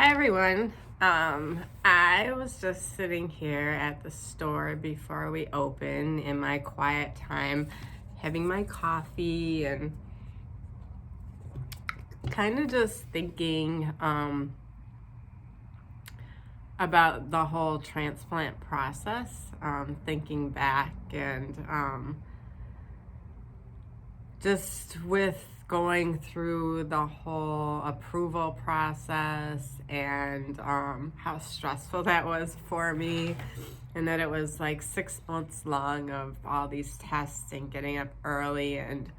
Hi everyone. I was just sitting here at the store before we open in my quiet time, having my coffee and kind of just thinking about the whole transplant process, thinking back and just with going through the whole approval process and how stressful that was for me, and that it was like 6 months long of all these tests and getting up early and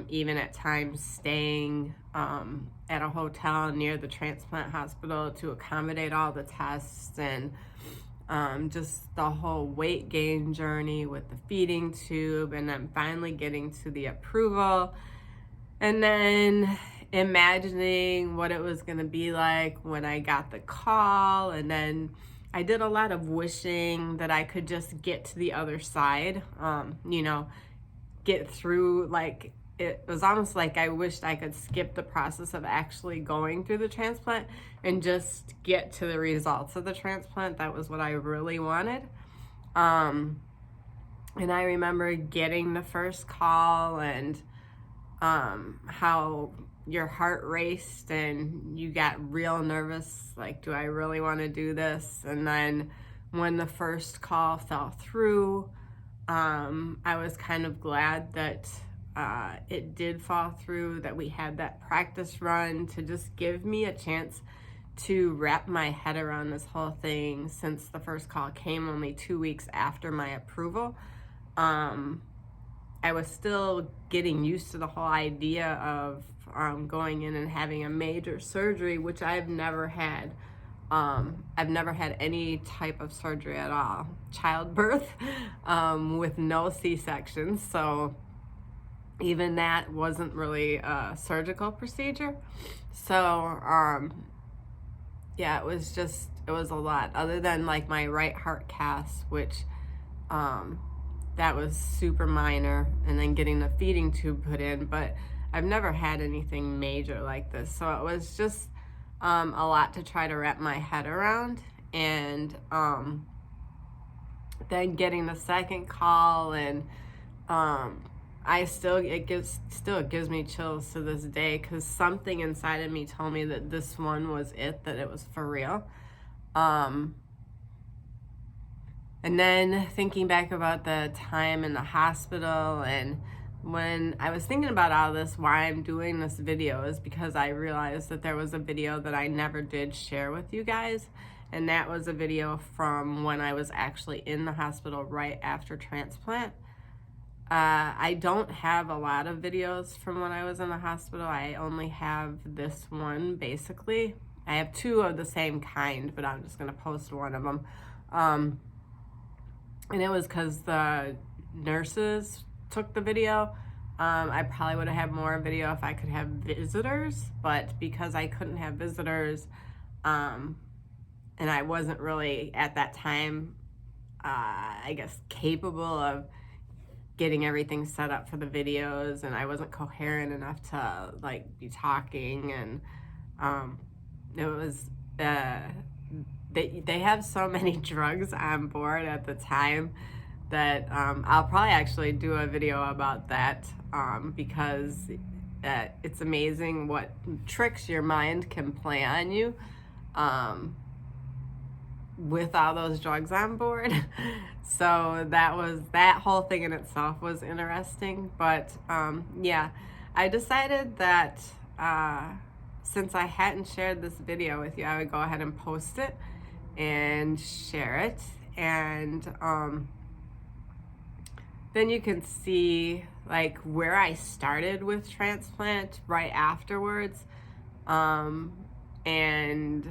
even at times staying at a hotel near the transplant hospital to accommodate all the tests, and just the whole weight gain journey with the feeding tube, and then finally getting to the approval, and then imagining what it was going to be like when I got the call. And then I did a lot of wishing that I could just get to the other side, get through. Like, it was almost like I wished I could skip the process of actually going through the transplant and just get to the results of the transplant. That was what I really wanted. And I remember getting the first call and how your heart raced and you got real nervous, like, do I really want to do this? And then when the first call fell through, I was kind of glad that it did fall through, that we had that practice run to just give me a chance to wrap my head around this whole thing, since the first call came only 2 weeks after my approval. I was still getting used to the whole idea of going in and having a major surgery, which I've never had. I've never had any type of surgery at all. Childbirth with no C-sections. So even that wasn't really a surgical procedure. So yeah, it was a lot, other than like my right heart cath, which that was super minor, and then getting the feeding tube put in. But I've never had anything major like this. So it was just a lot to try to wrap my head around. And then getting the second call, and it gives me chills to this day, because something inside of me told me that this one was it, that it was for real. And then thinking back about the time in the hospital, and when I was thinking about all this, why I'm doing this video is because I realized that there was a video that I never did share with you guys. And that was a video from when I was actually in the hospital right after transplant. I don't have a lot of videos from when I was in the hospital. I only have this one, basically. I have two of the same kind, but I'm just going to post one of them. And it was because the nurses took the video. I probably would have had more video if I could have visitors, but because I couldn't have visitors, and I wasn't really at that time, I guess, capable of getting everything set up for the videos, and I wasn't coherent enough to like be talking, and it was they have so many drugs on board at the time that I'll probably actually do a video about that, because it's amazing what tricks your mind can play on you with all those drugs on board. So that whole thing in itself was interesting. But yeah, I decided that since I hadn't shared this video with you, I would go ahead and post it and share it, and then you can see like where I started with transplant right afterwards, and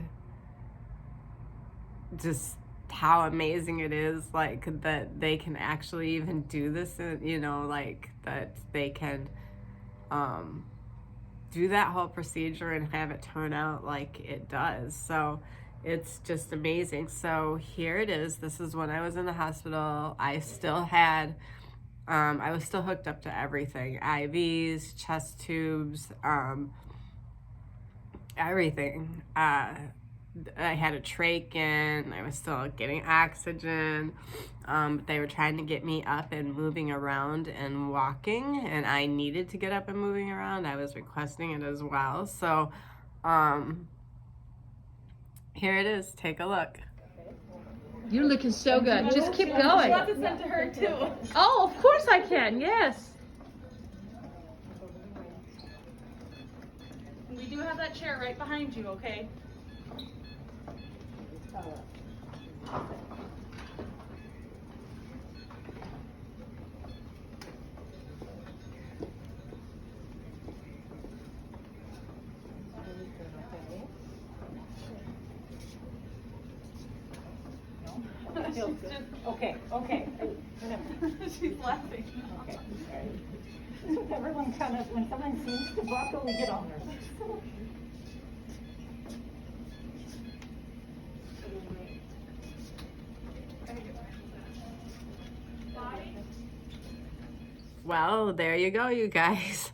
just how amazing it is, like, that they can actually even do this, and like that they can do that whole procedure and have it turn out like it does. So it's just amazing. So here it is. This is when I was in the hospital. I was still hooked up to everything: IVs, chest tubes, everything. I had a trach in, I was still getting oxygen. They were trying to get me up and moving around and walking, and I needed to get up and moving around. I was requesting it as well. So here it is. Take a look. You're looking so good. Just keep going. You want to send to her too. Oh, of course I can. Yes. We do have that chair right behind you, okay? Okay, okay. She's laughing. Okay. Everyone kind of, when someone seems to buckle, we get on there. Well, there you go, you guys.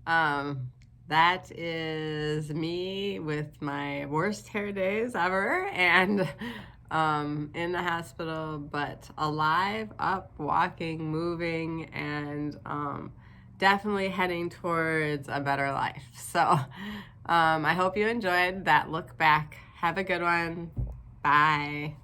That is me with my worst hair days ever, and in the hospital, but alive, up, walking, moving, and definitely heading towards a better life. So I hope you enjoyed that look back. Have a good one. Bye.